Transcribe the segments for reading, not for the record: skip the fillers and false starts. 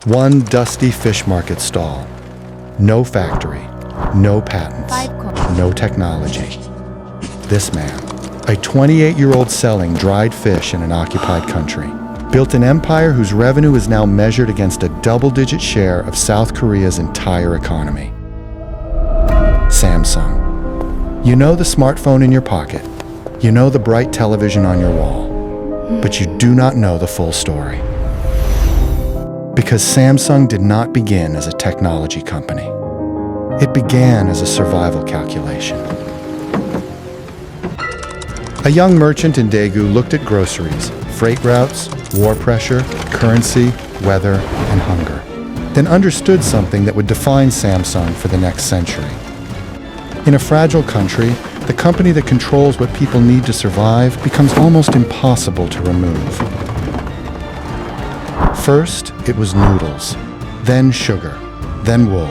One dusty fish market stall. No factory, no patents, no technology. This man, a 28-year-old selling dried fish in an occupied country, built an empire whose revenue is now measured against a double-digit share of South Korea's entire economy. Samsung. You know the smartphone in your pocket. You know the bright television on your wall. But you do not know the full story. Because Samsung did not begin as a technology company. It began as a survival calculation. A young merchant in Daegu looked at groceries, freight routes, war pressure, currency, weather, and hunger. Then understood something that would define Samsung for the next century. In a fragile country, the company that controls what people need to survive becomes almost impossible to remove. First, it was noodles, then sugar, then wool,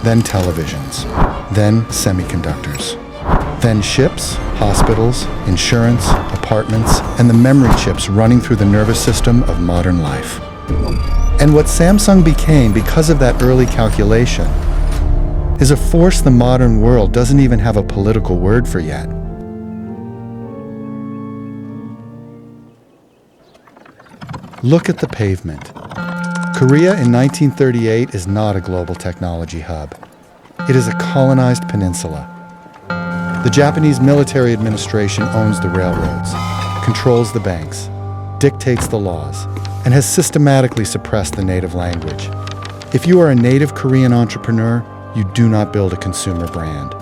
then televisions, then semiconductors, then ships, hospitals, insurance, apartments, and the memory chips running through the nervous system of modern life. And what Samsung became because of that early calculation is a force the modern world doesn't even have a political word for yet. Look at the pavement. Korea in 1938 is not a global technology hub. It is a colonized peninsula. The Japanese military administration owns the railroads, controls the banks, dictates the laws, and has systematically suppressed the native language. If you are a native Korean entrepreneur, you do not build a consumer brand.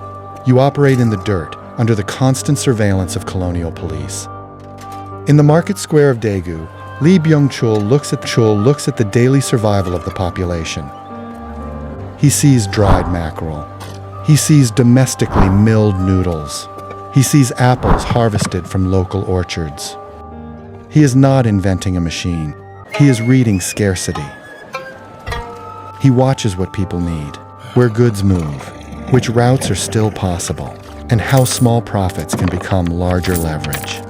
You operate in the dirt, under the constant surveillance of colonial police. In the market square of Daegu, Lee Byung-chul looks at the daily survival of the population. He sees dried mackerel. He sees domestically milled noodles. He sees apples harvested from local orchards. He is not inventing a machine. He is reading scarcity. He watches what people need, where goods move, which routes are still possible, and how small profits can become larger leverage.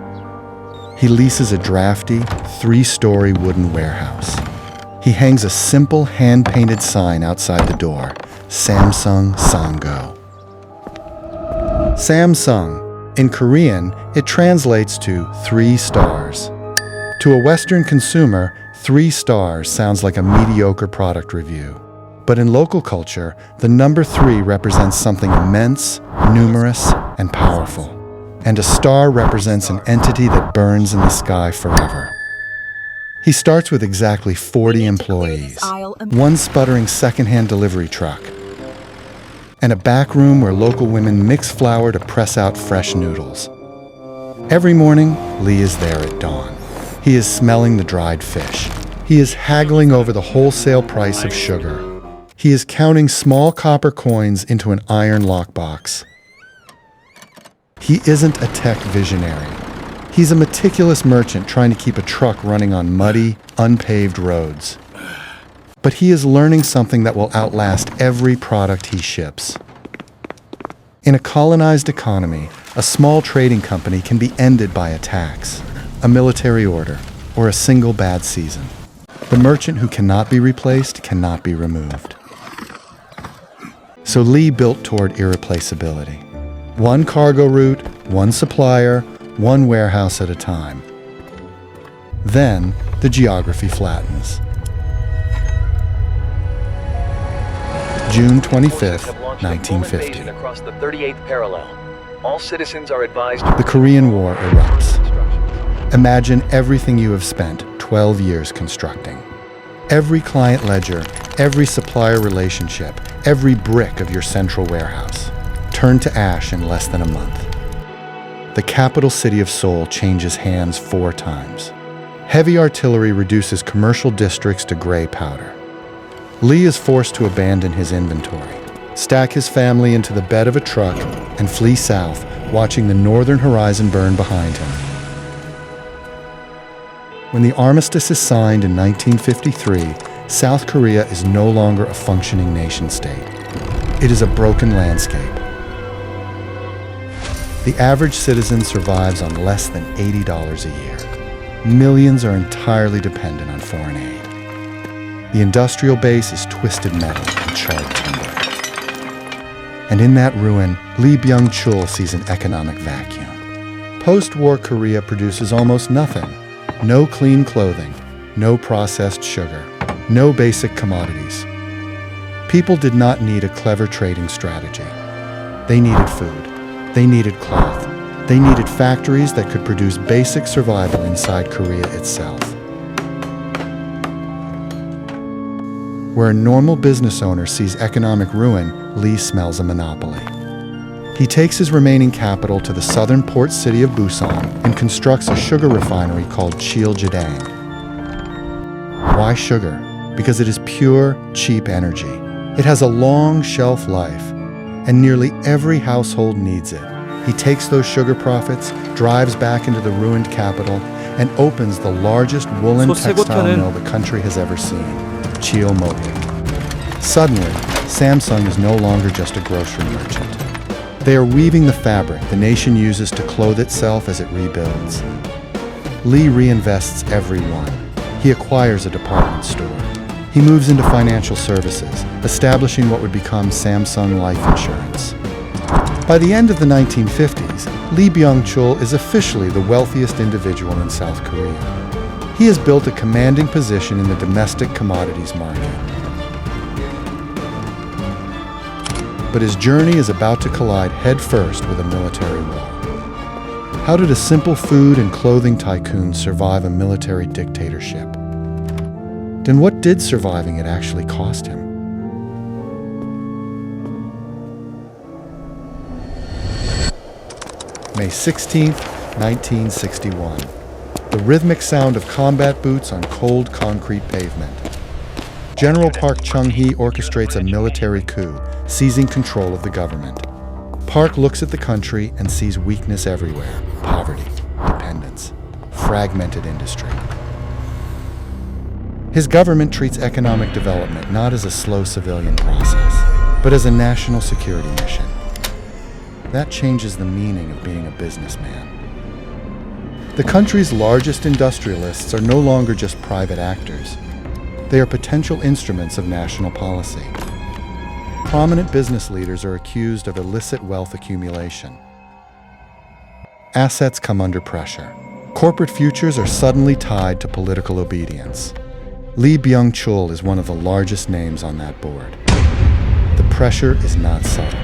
He leases a drafty, 3-story wooden warehouse. He hangs a simple hand-painted sign outside the door, Samsung Sango. Samsung, in Korean, it translates to 3 stars. To a Western consumer, 3 stars sounds like a mediocre product review. But in local culture, the number 3 represents something immense, numerous, and powerful. And a star represents an entity that burns in the sky forever. He starts with exactly 40 employees, one sputtering second-hand delivery truck, and a back room where local women mix flour to press out fresh noodles. Every morning, Lee is there at dawn. He is smelling the dried fish. He is haggling over the wholesale price of sugar. He is counting small copper coins into an iron lockbox. He isn't a tech visionary. He's a meticulous merchant trying to keep a truck running on muddy, unpaved roads. But he is learning something that will outlast every product he ships. In a colonized economy, a small trading company can be ended by a tax, a military order, or a single bad season. The merchant who cannot be replaced cannot be removed. So Lee built toward irreplaceability. One cargo route, one supplier, one warehouse at a time. Then the geography flattens. June 25th, 1950. Across the 38th parallel. All citizens are advised. The Korean War erupts. Imagine everything you have spent 12 years constructing. Every client ledger, every supplier relationship, every brick of your central warehouse turned to ash in less than a month. The capital city of Seoul changes hands 4 times. Heavy artillery reduces commercial districts to gray powder. Lee is forced to abandon his inventory, stack his family into the bed of a truck, and flee south, watching the northern horizon burn behind him. When the armistice is signed in 1953, South Korea is no longer a functioning nation-state. It is a broken landscape. The average citizen survives on less than $80 a year. Millions are entirely dependent on foreign aid. The industrial base is twisted metal and charred timber. And in that ruin, Lee Byung-chul sees an economic vacuum. Post-war Korea produces almost nothing. No clean clothing, no processed sugar, no basic commodities. People did not need a clever trading strategy. They needed food. They needed cloth. They needed factories that could produce basic survival inside Korea itself. Where a normal business owner sees economic ruin, Lee smells a monopoly. He takes his remaining capital to the southern port city of Busan and constructs a sugar refinery called Cheoljadang. Why sugar? Because it is pure, cheap energy. It has a long shelf life, and nearly every household needs it. He takes those sugar profits, drives back into the ruined capital, and opens the largest woolen textile mill the country has ever seen, Cheolmokik. Suddenly, Samsung is no longer just a grocery merchant. They are weaving the fabric the nation uses to clothe itself as it rebuilds. Lee reinvests every one. He acquires a department store. He moves into financial services, establishing what would become Samsung Life Insurance. By the end of the 1950s, Lee Byung-chul is officially the wealthiest individual in South Korea. He has built a commanding position in the domestic commodities market. But his journey is about to collide headfirst with a military wall. How did a simple food and clothing tycoon survive a military dictatorship? Then what did surviving it actually cost him? May 16th, 1961. The rhythmic sound of combat boots on cold concrete pavement. General Park Chung-hee orchestrates a military coup, seizing control of the government. Park looks at the country and sees weakness everywhere: poverty, dependence, fragmented industry. His government treats economic development not as a slow civilian process, but as a national security mission. That changes the meaning of being a businessman. The country's largest industrialists are no longer just private actors. They are potential instruments of national policy. Prominent business leaders are accused of illicit wealth accumulation. Assets come under pressure. Corporate futures are suddenly tied to political obedience. Lee Byung-chul is one of the largest names on that board. The pressure is not subtle.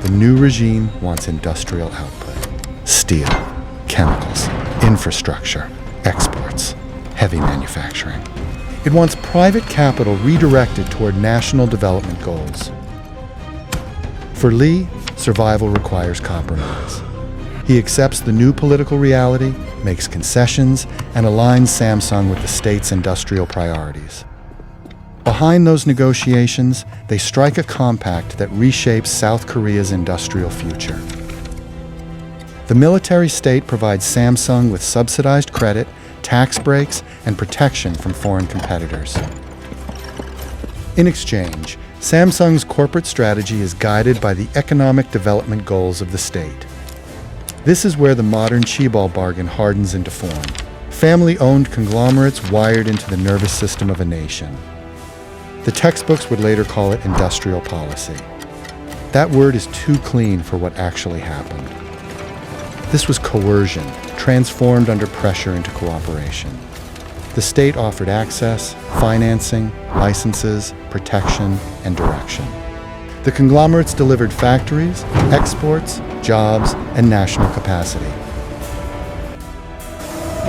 The new regime wants industrial output: steel, chemicals, infrastructure, exports, heavy manufacturing. It wants private capital redirected toward national development goals. For Lee, survival requires compromise. He accepts the new political reality, makes concessions, and aligns Samsung with the state's industrial priorities. Behind those negotiations, they strike a compact that reshapes South Korea's industrial future. The military state provides Samsung with subsidized credit, tax breaks, and protection from foreign competitors. In exchange, Samsung's corporate strategy is guided by the economic development goals of the state. This is where the modern chaebol bargain hardens into form. Family-owned conglomerates wired into the nervous system of a nation. The textbooks would later call it industrial policy. That word is too clean for what actually happened. This was coercion, transformed under pressure into cooperation. The state offered access, financing, licenses, protection, and direction. The conglomerates delivered factories, exports, jobs, and national capacity.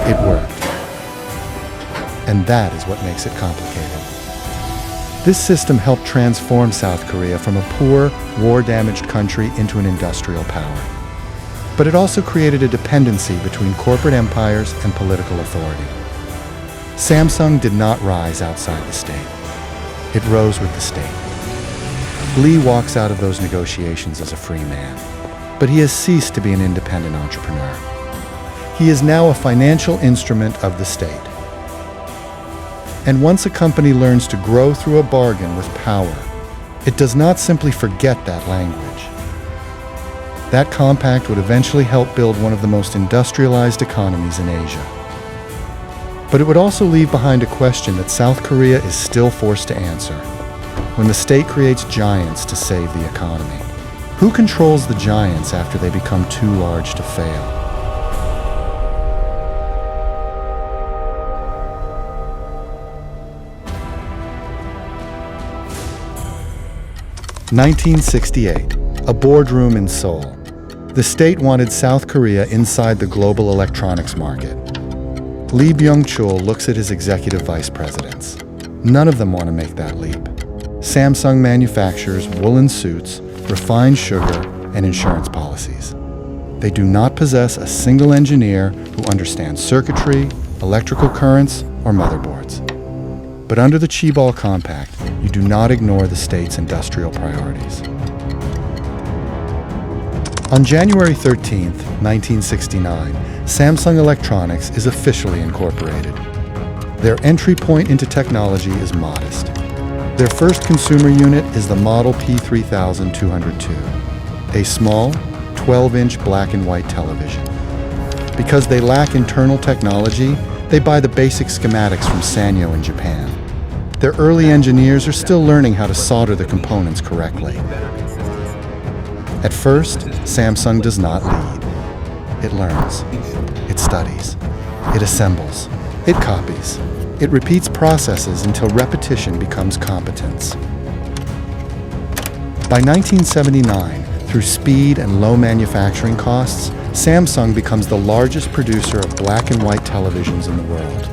It worked. And that is what makes it complicated. This system helped transform South Korea from a poor, war-damaged country into an industrial power. But it also created a dependency between corporate empires and political authority. Samsung did not rise outside the state. It rose with the state. Lee walks out of those negotiations as a free man, but he has ceased to be an independent entrepreneur. He is now a financial instrument of the state. And once a company learns to grow through a bargain with power, it does not simply forget that language. That compact would eventually help build one of the most industrialized economies in Asia. But it would also leave behind a question that South Korea is still forced to answer. When the state creates giants to save the economy, who controls the giants after they become too large to fail? (1968), a boardroom in Seoul. The state wanted South Korea inside the global electronics market. Lee Byung-chul looks at his executive vice presidents. None of them want to make that leap. Samsung manufactures woolen suits, refined sugar, and insurance policies. They do not possess a single engineer who understands circuitry, electrical currents, or motherboards. But under the Chaebol Compact, you do not ignore the state's industrial priorities. On January 13, 1969, Samsung Electronics is officially incorporated. Their entry point into technology is modest. Their first consumer unit is the Model P3202, a small, 12-inch black and white television. Because they lack internal technology, they buy the basic schematics from Sanyo in Japan. Their early engineers are still learning how to solder the components correctly. At first, Samsung does not lead. It learns. It studies. It assembles. It copies. It repeats processes until repetition becomes competence. By 1979, through speed and low manufacturing costs, Samsung becomes the largest producer of black and white televisions in the world.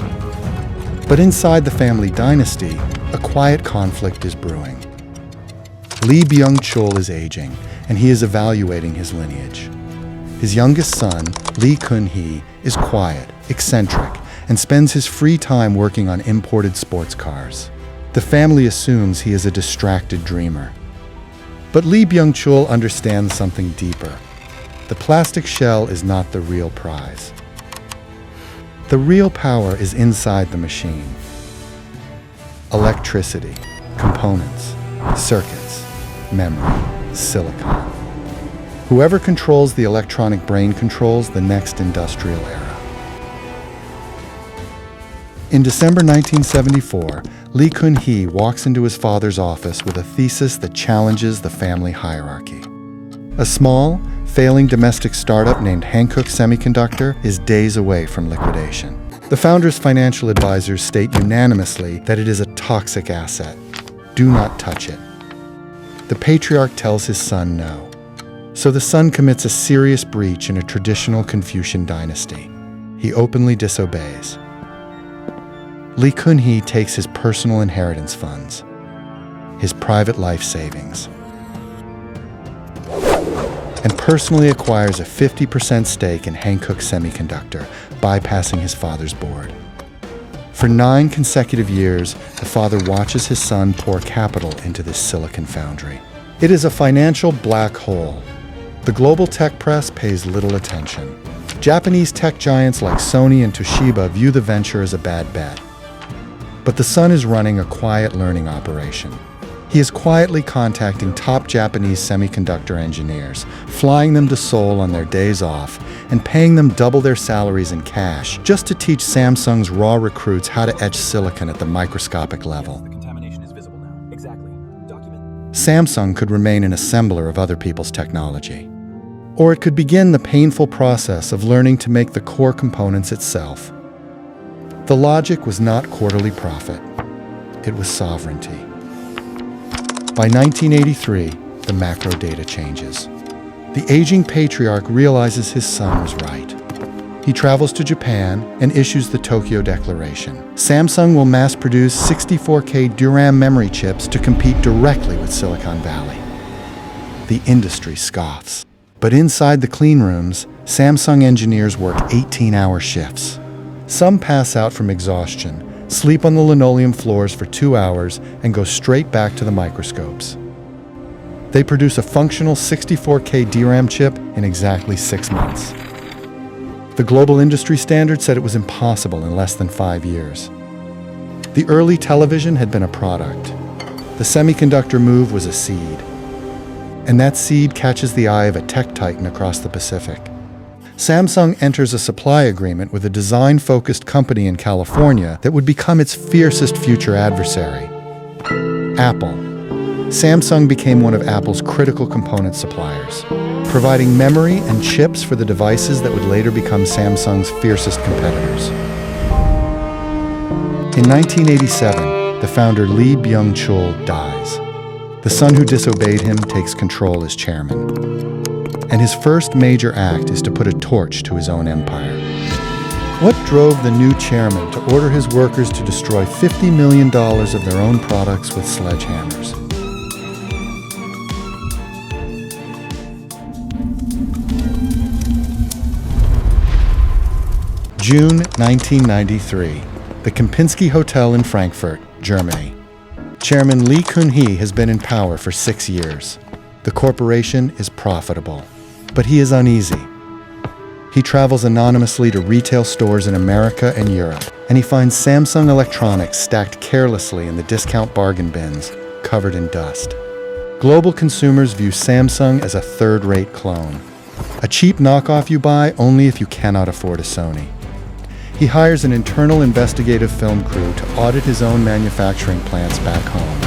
But inside the family dynasty, a quiet conflict is brewing. Lee Byung-chul is aging, and he is evaluating his lineage. His youngest son, Lee Kun-hee, is quiet, eccentric, and spends his free time working on imported sports cars. The family assumes he is a distracted dreamer. But Lee Byung-chul understands something deeper. The plastic shell is not the real prize. The real power is inside the machine. Electricity, components, circuits, memory, silicon. Whoever controls the electronic brain controls the next industrial era. In December 1974, Lee Kun-hee walks into his father's office with a thesis that challenges the family hierarchy. A small, failing domestic startup named Hankook Semiconductor is days away from liquidation. The founder's financial advisors state unanimously that it is a toxic asset. Do not touch it. The patriarch tells his son no. So the son commits a serious breach in a traditional Confucian dynasty. He openly disobeys. Lee Kun-hee takes his personal inheritance funds, his private life savings, and personally acquires a 50% stake in Hankook Semiconductor, bypassing his father's board. For 9 consecutive years, the father watches his son pour capital into this silicon foundry. It is a financial black hole. The global tech press pays little attention. Japanese tech giants like Sony and Toshiba view the venture as a bad bet. But the son is running a quiet learning operation. He is quietly contacting top Japanese semiconductor engineers, flying them to Seoul on their days off, and paying them double their salaries in cash just to teach Samsung's raw recruits how to etch silicon at the microscopic level. The contamination is visible now. Exactly. Document. Samsung could remain an assembler of other people's technology. Or it could begin the painful process of learning to make the core components itself. The logic was not quarterly profit. It was sovereignty. By 1983, the macro data changes. The aging patriarch realizes his son was right. He travels to Japan and issues the Tokyo Declaration. Samsung will mass produce 64K DRAM memory chips to compete directly with Silicon Valley. The industry scoffs. But inside the clean rooms, Samsung engineers work 18-hour shifts. Some pass out from exhaustion, sleep on the linoleum floors for 2 hours, and go straight back to the microscopes. They produce a functional 64K DRAM chip in exactly 6 months. The global industry standard said it was impossible in less than 5 years. The early television had been a product. The semiconductor move was a seed. And that seed catches the eye of a tech titan across the Pacific. Samsung enters a supply agreement with a design-focused company in California that would become its fiercest future adversary, Apple. Samsung became one of Apple's critical component suppliers, providing memory and chips for the devices that would later become Samsung's fiercest competitors. In 1987, the founder Lee Byung-chul dies. The son who disobeyed him takes control as chairman. And his first major act is to put a torch to his own empire. What drove the new chairman to order his workers to destroy $50 million of their own products with sledgehammers? June 1993, the Kempinski Hotel in Frankfurt, Germany. Chairman Lee Kun-hee has been in power for 6 years. The corporation is profitable, but he is uneasy. He travels anonymously to retail stores in America and Europe, and he finds Samsung electronics stacked carelessly in the discount bargain bins, covered in dust. Global consumers view Samsung as a third-rate clone, a cheap knockoff you buy only if you cannot afford a Sony. He hires an internal investigative film crew to audit his own manufacturing plants back home.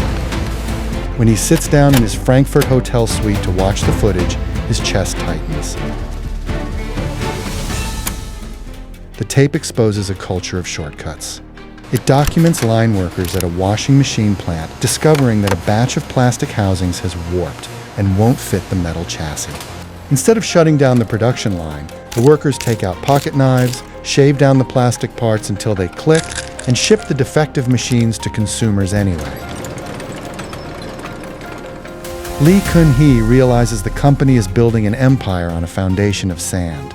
When he sits down in his Frankfurt hotel suite to watch the footage, his chest tightens. The tape exposes a culture of shortcuts. It documents line workers at a washing machine plant discovering that a batch of plastic housings has warped and won't fit the metal chassis. Instead of shutting down the production line, the workers take out pocket knives, shave down the plastic parts until they click, and ship the defective machines to consumers anyway. Lee Kun-hee realizes the company is building an empire on a foundation of sand.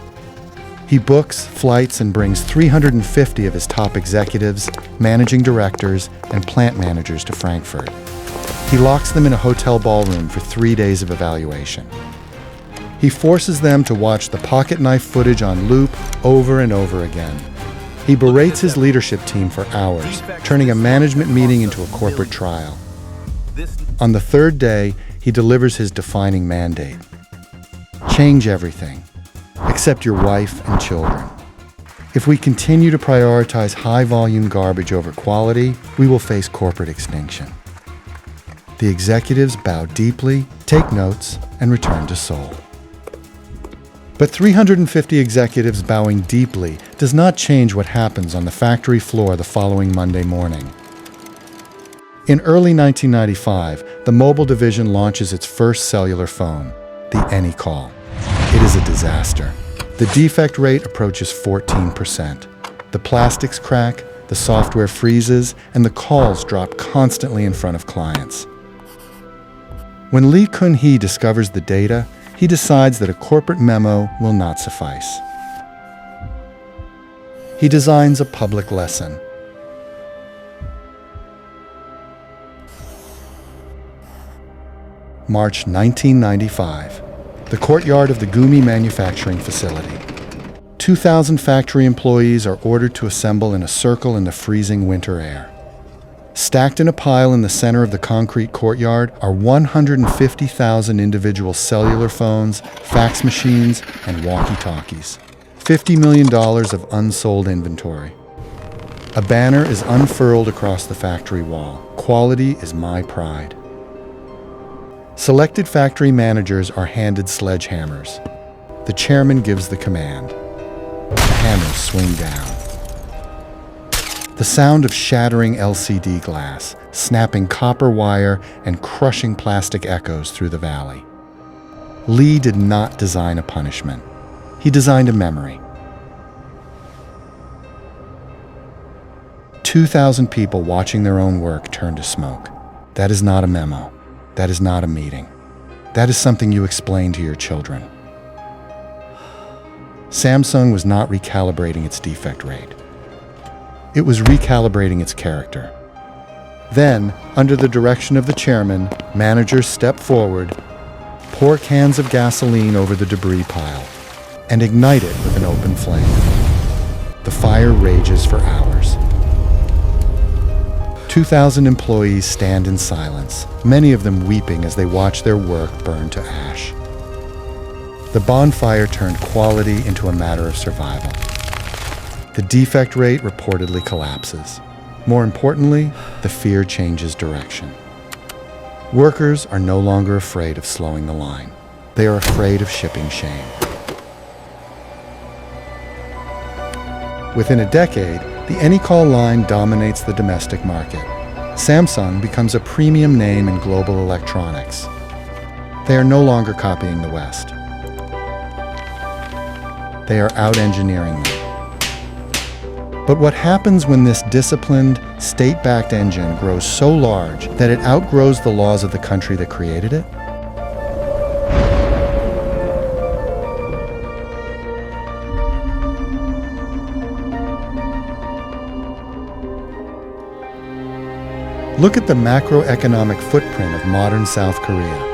He books, flights, and brings 350 of his top executives, managing directors, and plant managers to Frankfurt. He locks them in a hotel ballroom for 3 days of evaluation. He forces them to watch the pocket knife footage on loop over and over again. He berates his leadership team for hours, turning a management meeting into a corporate trial. On the third day, he delivers his defining mandate. Change everything, except your wife and children. If we continue to prioritize high-volume garbage over quality, we will face corporate extinction. The executives bow deeply, take notes, and return to Seoul. But 350 executives bowing deeply does not change what happens on the factory floor the following Monday morning. In early 1995, the mobile division launches its first cellular phone, the AnyCall. It is a disaster. The defect rate approaches 14%. The plastics crack, the software freezes, and the calls drop constantly in front of clients. When Lee Kun-hee discovers the data, he decides that a corporate memo will not suffice. He designs a public lesson. March 1995, the courtyard of the Gumi manufacturing facility. 2,000 factory employees are ordered to assemble in a circle in the freezing winter air. Stacked in a pile in the center of the concrete courtyard are 150,000 individual cellular phones, fax machines, and walkie-talkies. $50 million of unsold inventory. A banner is unfurled across the factory wall. Quality is my pride. Selected factory managers are handed sledgehammers. The chairman gives the command. The hammers swing down. The sound of shattering LCD glass, snapping copper wire, and crushing plastic echoes through the valley. Lee did not design a punishment. He designed a memory. 2,000 people watching their own work turn to smoke. That is not a memo. That is not a meeting. That is something you explain to your children. Samsung was not recalibrating its defect rate. It was recalibrating its character. Then, under the direction of the chairman, managers step forward, pour cans of gasoline over the debris pile, and ignite it with an open flame. The fire rages for hours. 2,000 employees stand in silence, many of them weeping as they watch their work burn to ash. The Bonfire turned quality into a matter of survival. The defect rate reportedly collapses. More importantly, the fear changes direction. Workers are no longer afraid of slowing the line. They are afraid of shipping shame. Within a decade, the Anycall line dominates the domestic market. Samsung becomes a premium name in global electronics. They are no longer copying the West. They are out-engineering them. But what happens when this disciplined, state-backed engine grows so large that it outgrows the laws of the country that created it? Look at the macroeconomic footprint of modern South Korea.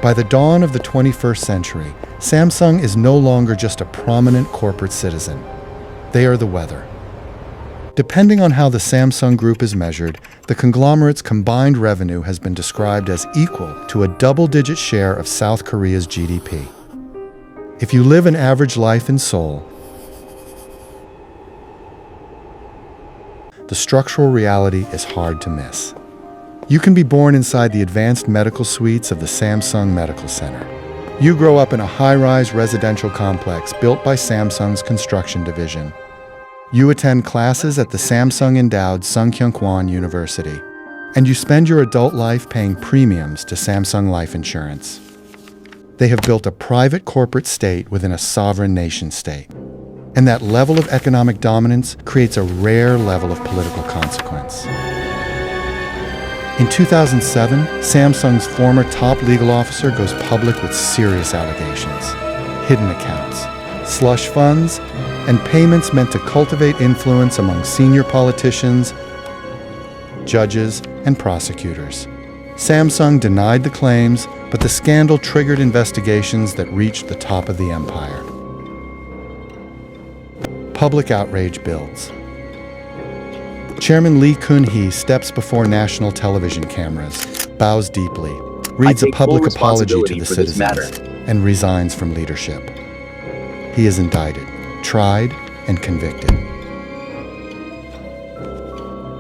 By the dawn of the 21st century, Samsung is no longer just a prominent corporate citizen. They are the weather. Depending on how the Samsung Group is measured, the conglomerate's combined revenue has been described as equal to a double-digit share of South Korea's GDP. If you live an average life in Seoul, the structural reality is hard to miss. You can be born inside the advanced medical suites of the Samsung Medical Center. You grow up in a high-rise residential complex built by Samsung's construction division. You attend classes at the Samsung-endowed Sungkyunkwan University. And you spend your adult life paying premiums to Samsung Life Insurance. They have built a private corporate state within a sovereign nation-state. And that level of economic dominance creates a rare level of political consequence. In 2007, Samsung's former top legal officer goes public with serious allegations: hidden accounts, slush funds, and payments meant to cultivate influence among senior politicians, judges, and prosecutors. Samsung denied the claims, but the scandal triggered investigations that reached the top of the empire. Public outrage builds. Chairman Lee Kun-hee steps before national television cameras, bows deeply, reads a public apology to the citizens, and resigns from leadership. He is indicted, tried, and convicted.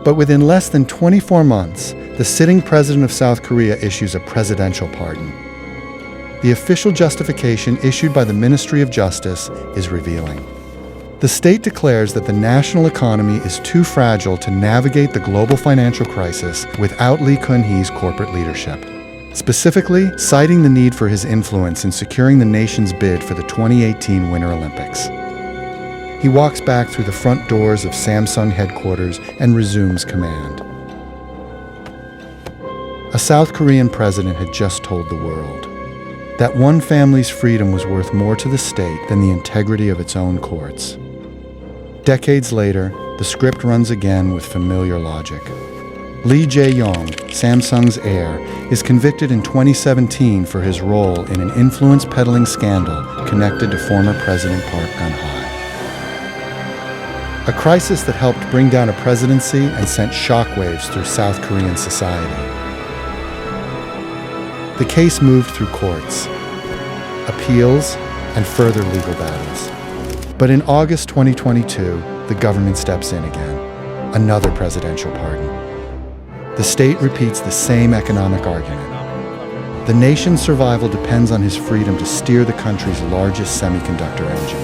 But within less than 24 months, the sitting president of South Korea issues a presidential pardon. The official justification issued by the Ministry of Justice is revealing. The state declares that the national economy is too fragile to navigate the global financial crisis without Lee Kun-hee's corporate leadership, specifically citing the need for his influence in securing the nation's bid for the 2018 Winter Olympics. He walks back through the front doors of Samsung headquarters and resumes command. A South Korean president had just told the world that one family's freedom was worth more to the state than the integrity of its own courts. Decades later, the script runs again with familiar logic. Lee Jae-yong, Samsung's heir, is convicted in 2017 for his role in an influence-peddling scandal connected to former President Park Geun-hye. A crisis that helped bring down a presidency and sent shockwaves through South Korean society. The case moved through courts, appeals, and further legal battles. But in August 2022, the government steps in again. Another presidential pardon. The state repeats the same economic argument. The nation's survival depends on his freedom to steer the country's largest semiconductor engine.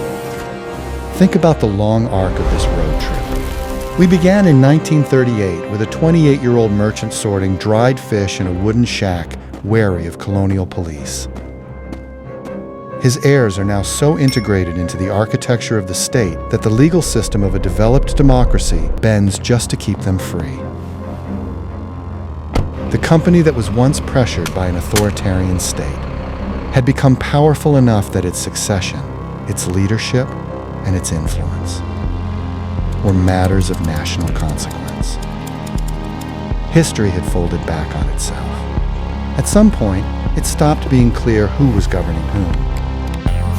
Think about the long arc of this road trip. We began in 1938 with a 28-year-old merchant sorting dried fish in a wooden shack, wary of colonial police. His heirs are now so integrated into the architecture of the state that the legal system of a developed democracy bends just to keep them free. The company that was once pressured by an authoritarian state had become powerful enough that its succession, its leadership, and its influence were matters of national consequence. History had folded back on itself. At some point, it stopped being clear who was governing whom.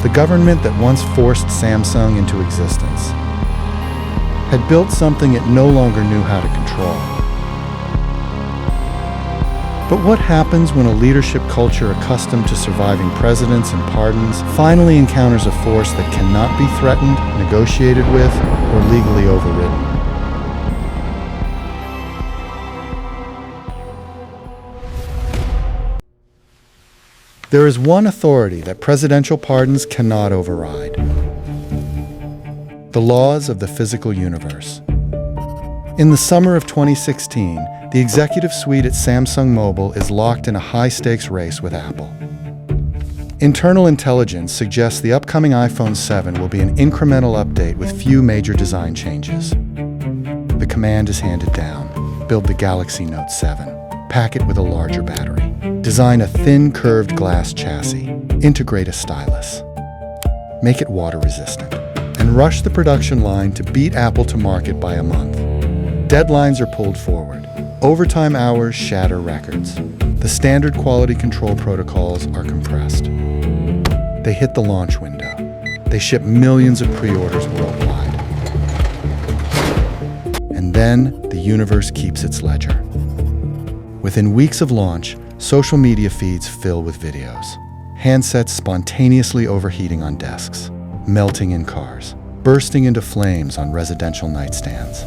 The government that once forced Samsung into existence had built something it no longer knew how to control. But what happens when a leadership culture accustomed to surviving presidents and pardons finally encounters a force that cannot be threatened, negotiated with, or legally overridden? There is one authority that presidential pardons cannot override: the laws of the physical universe. In the summer of 2016, the executive suite at Samsung Mobile is locked in a high-stakes race with Apple. Internal intelligence suggests the upcoming iPhone 7 will be an incremental update with few major design changes. The command is handed down: build the Galaxy Note 7, pack it with a larger battery, design a thin, curved glass chassis, integrate a stylus, make it water-resistant, and rush the production line to beat Apple to market by a month. Deadlines are pulled forward. Overtime hours shatter records. The standard quality control protocols are compressed. They hit the launch window. They ship millions of pre-orders worldwide. And then the universe keeps its ledger. Within weeks of launch, social media feeds fill with videos. Handsets spontaneously overheating on desks, melting in cars, bursting into flames on residential nightstands.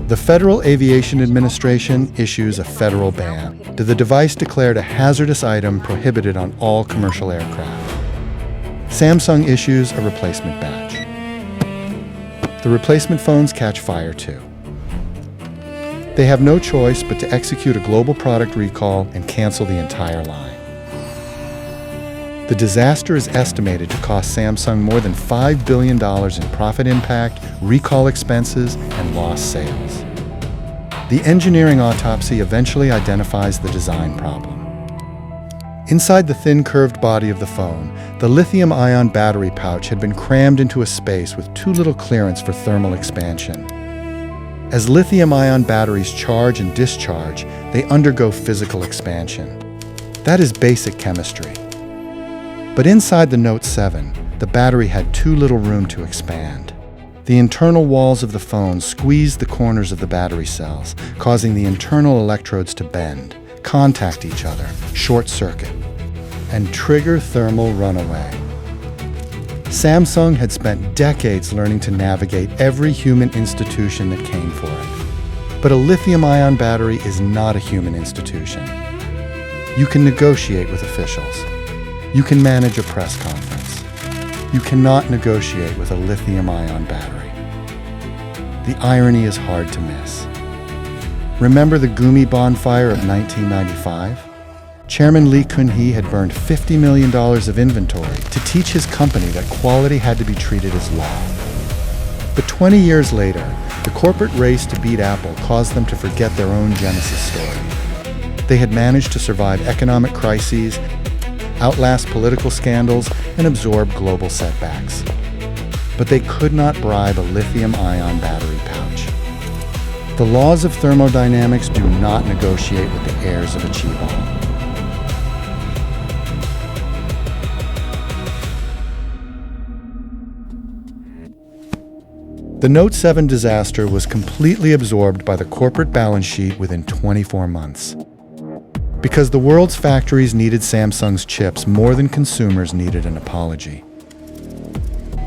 The Federal Aviation Administration issues a federal ban to the device declared a hazardous item prohibited on all commercial aircraft. Samsung issues a replacement batch. The replacement phones catch fire too. They have no choice but to execute a global product recall and cancel the entire line. The disaster is estimated to cost Samsung more than $5 billion in profit impact, recall expenses, and lost sales. The engineering autopsy eventually identifies the design problem. Inside the thin, curved body of the phone, the lithium-ion battery pouch had been crammed into a space with too little clearance for thermal expansion. As lithium-ion batteries charge and discharge, they undergo physical expansion. That is basic chemistry. But inside the Note 7, the battery had too little room to expand. The internal walls of the phone squeezed the corners of the battery cells, causing the internal electrodes to bend, contact each other, short circuit, and trigger thermal runaway. Samsung had spent decades learning to navigate every human institution that came for it. But a lithium-ion battery is not a human institution. You can negotiate with officials. You can manage a press conference. You cannot negotiate with a lithium-ion battery. The irony is hard to miss. Remember the Gumi bonfire of 1995? Chairman Lee Kun-hee had burned $50 million of inventory to teach his company that quality had to be treated as law. But 20 years later, the corporate race to beat Apple caused them to forget their own Genesis story. They had managed to survive economic crises, outlast political scandals, and absorb global setbacks. But they could not bribe a lithium-ion battery pouch. The laws of thermodynamics do not negotiate with the heirs of a chaebol. The Note 7 disaster was completely absorbed by the corporate balance sheet within 24 months. Because the world's factories needed Samsung's chips more than consumers needed an apology.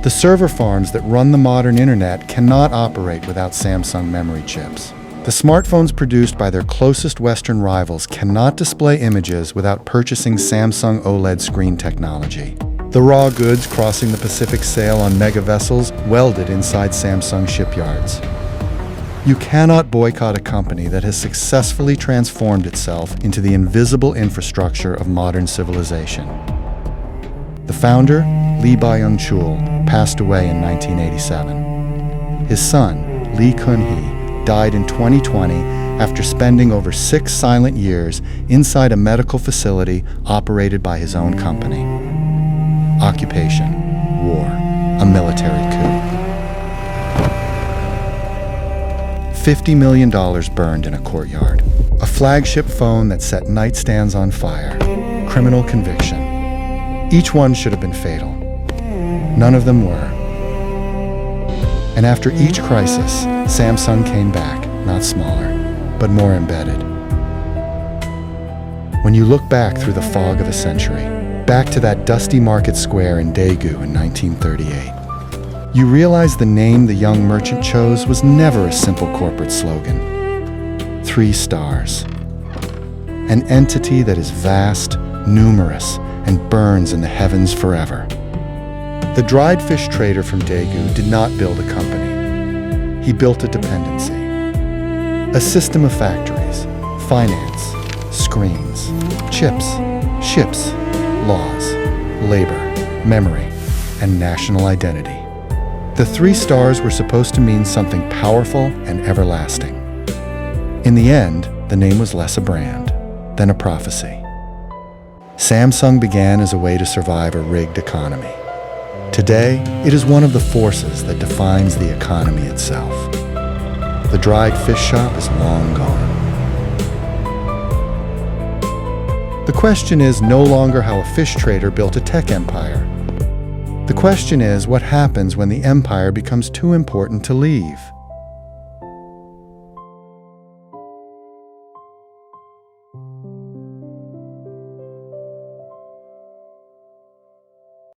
The server farms that run the modern internet cannot operate without Samsung memory chips. The smartphones produced by their closest Western rivals cannot display images without purchasing Samsung OLED screen technology. The raw goods crossing the Pacific sail on mega vessels welded inside Samsung shipyards. You cannot boycott a company that has successfully transformed itself into the invisible infrastructure of modern civilization. The founder, Lee Byung-chul, passed away in 1987. His son, Lee Kun-hee, died in 2020 after spending over 6 silent years inside a medical facility operated by his own company. Occupation, war, a military coup. $50 million burned in a courtyard. A flagship phone that set nightstands on fire. Criminal conviction. Each one should have been fatal. None of them were. And after each crisis, Samsung came back, not smaller, but more embedded. When you look back through the fog of a century, back to that dusty market square in Daegu in 1938, you realize the name the young merchant chose was never a simple corporate slogan. 3 stars. An entity that is vast, numerous, and burns in the heavens forever. The dried fish trader from Daegu did not build a company. He built a dependency. A system of factories, finance, screens, chips, ships, laws, labor, memory, and national identity. The 3 stars were supposed to mean something powerful and everlasting. In the end, the name was less a brand than a prophecy. Samsung began as a way to survive a rigged economy. Today, it is one of the forces that defines the economy itself. The dried fish shop is long gone. The question is no longer how a fish trader built a tech empire. The question is what happens when the empire becomes too important to leave.